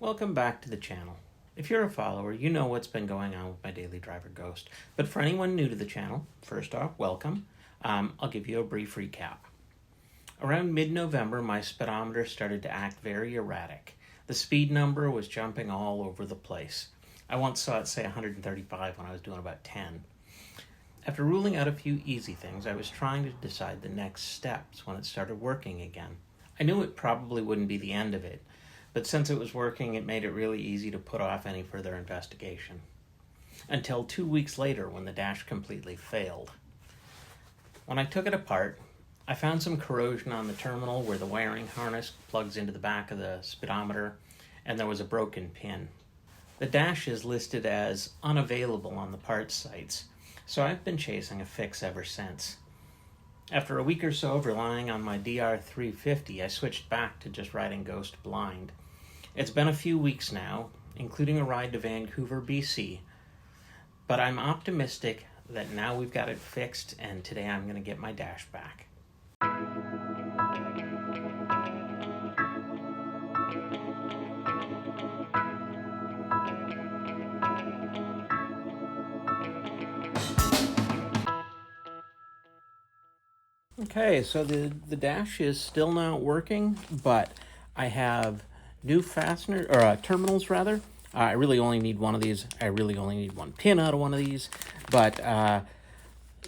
Welcome back to the channel. If you're a follower, you know what's been going on with my daily driver Ghost. But for anyone new to the channel, first off, welcome. I'll give you a brief recap. Around mid-November, my speedometer started to act very erratic. The speed number was jumping all over the place. I once saw it say 135 when I was doing about 10. After ruling out a few easy things, I was trying to decide the next steps when it started working again. I knew it probably wouldn't be the end of it, but since it was working, it made it really easy to put off any further investigation. Until 2 weeks later, when the dash completely failed. When I took it apart, I found some corrosion on the terminal where the wiring harness plugs into the back of the speedometer, and there was a broken pin. The dash is listed as unavailable on the parts sites, so I've been chasing a fix ever since. After a week or so of relying on my DR350, I switched back to just riding Ghost blind. It's been a few weeks now, including a ride to Vancouver, BC, but I'm optimistic that now we've got it fixed, and today I'm going to get my dash back. Okay, so the dash is still not working, but I have new fastener or terminals rather. I really only need one of these. I really only need one pin out of one of these, but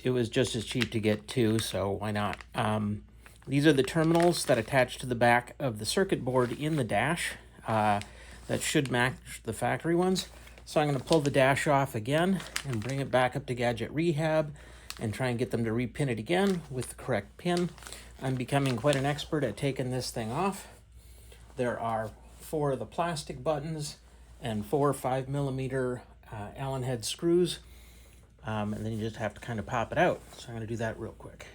it was just as cheap to get two, so why not? These are the terminals that attach to the back of the circuit board in the dash. That should match the factory ones. So I'm going to pull the dash off again and bring it back up to Gadget Rehab and try and get them to repin it again with the correct pin. I'm becoming quite an expert at taking this thing off. There are 4 of the plastic buttons and 4 5mm Allen head screws, and then you just have to kind of pop it out. So I'm going to do that real quick.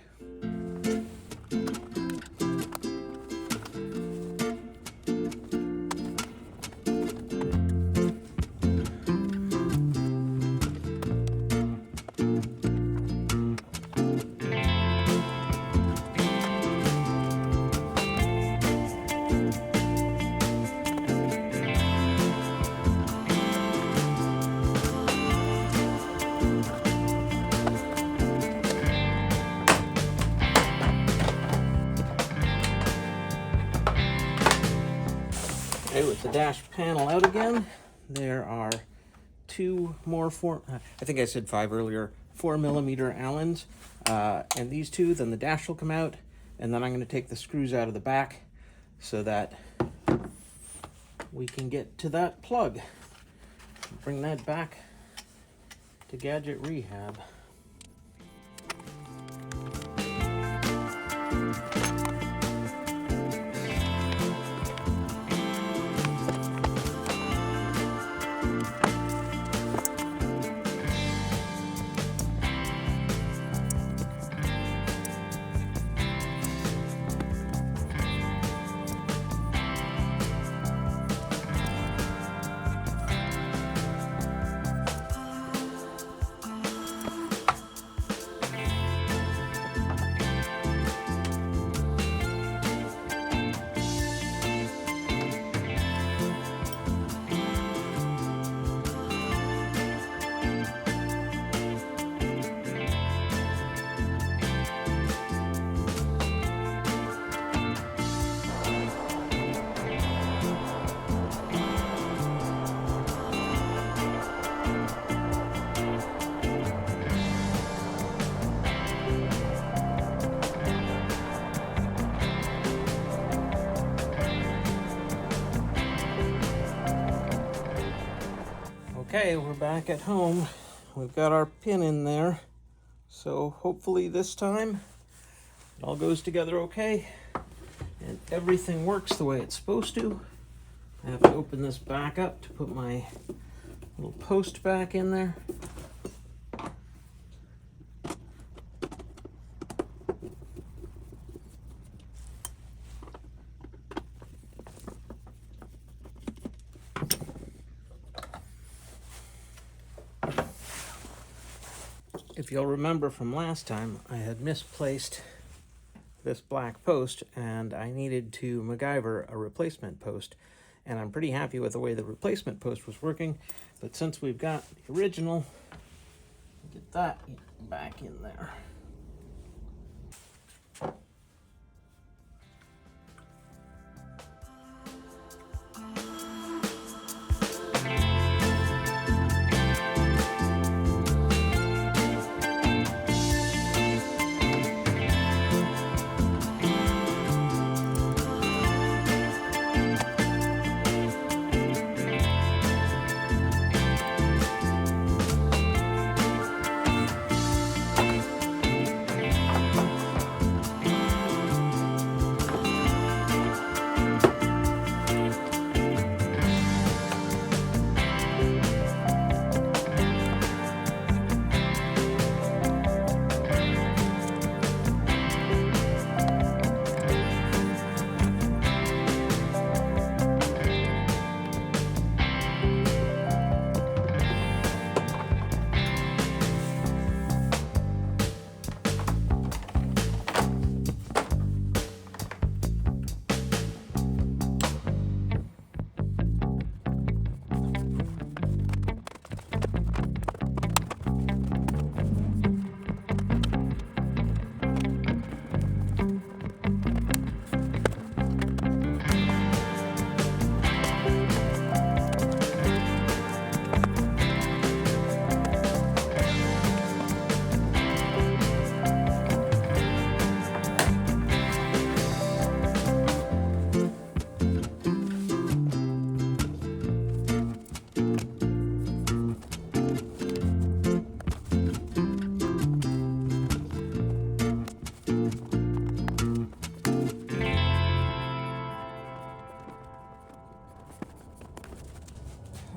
Okay, with the dash panel out again, there are 2 more I think I said 5 earlier, 4mm Allens, and these 2, then the dash will come out, and then I'm going to take the screws out of the back so that we can get to that plug. Bring that back to Gadget Rehab. Okay, we're back at home. We've got our pin in there, so hopefully this time it all goes together okay and everything works the way it's supposed to. I have to open this back up to put my little post back in there. If you'll remember from last time, I had misplaced this black post and I needed to MacGyver a replacement post. and I'm pretty happy with the way the replacement post was working. But since we've got the original, get that back in there.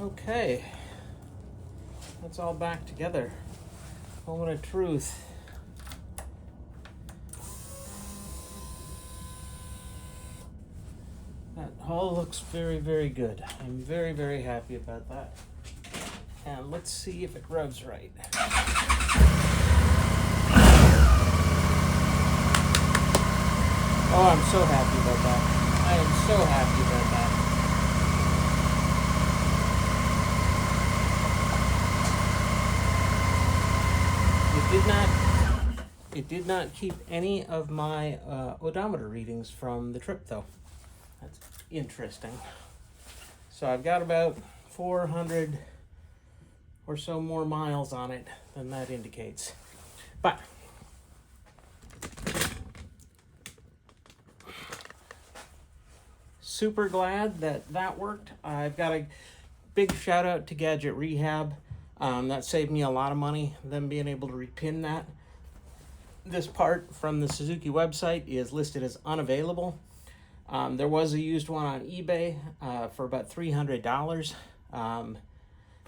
Okay, that's all back together. Moment of truth. That all looks very, very good. I'm very, very happy about that. And let's see if it rubs right. Oh, I'm so happy about that. I am so happy about that. It did not keep any of my odometer readings from the trip, though. That's interesting. So I've got about 400 or so more miles on it than that indicates. But super glad that that worked. I've got a big shout out to Gadget Rehab. That saved me a lot of money, them being able to repin that. This part from the Suzuki website is listed as unavailable. There was a used one on eBay for about $300,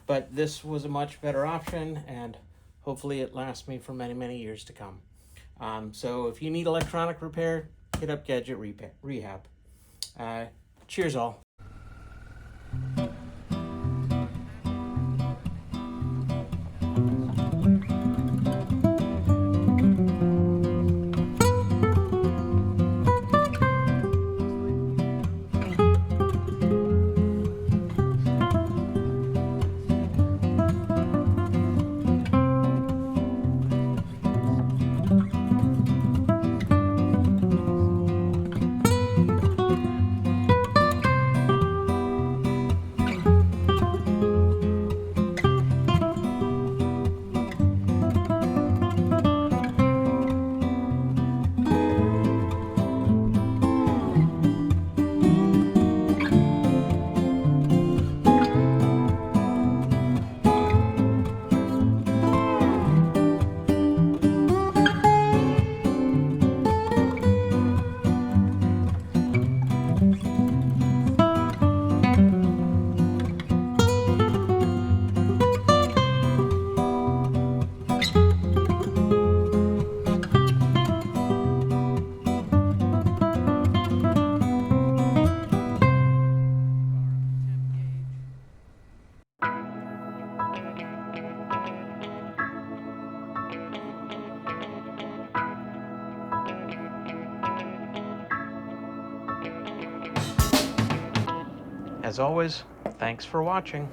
but this was a much better option, and hopefully it lasts me for many, many years to come. So if you need electronic repair, hit up Gadget Rehab. Cheers all. As always, thanks for watching.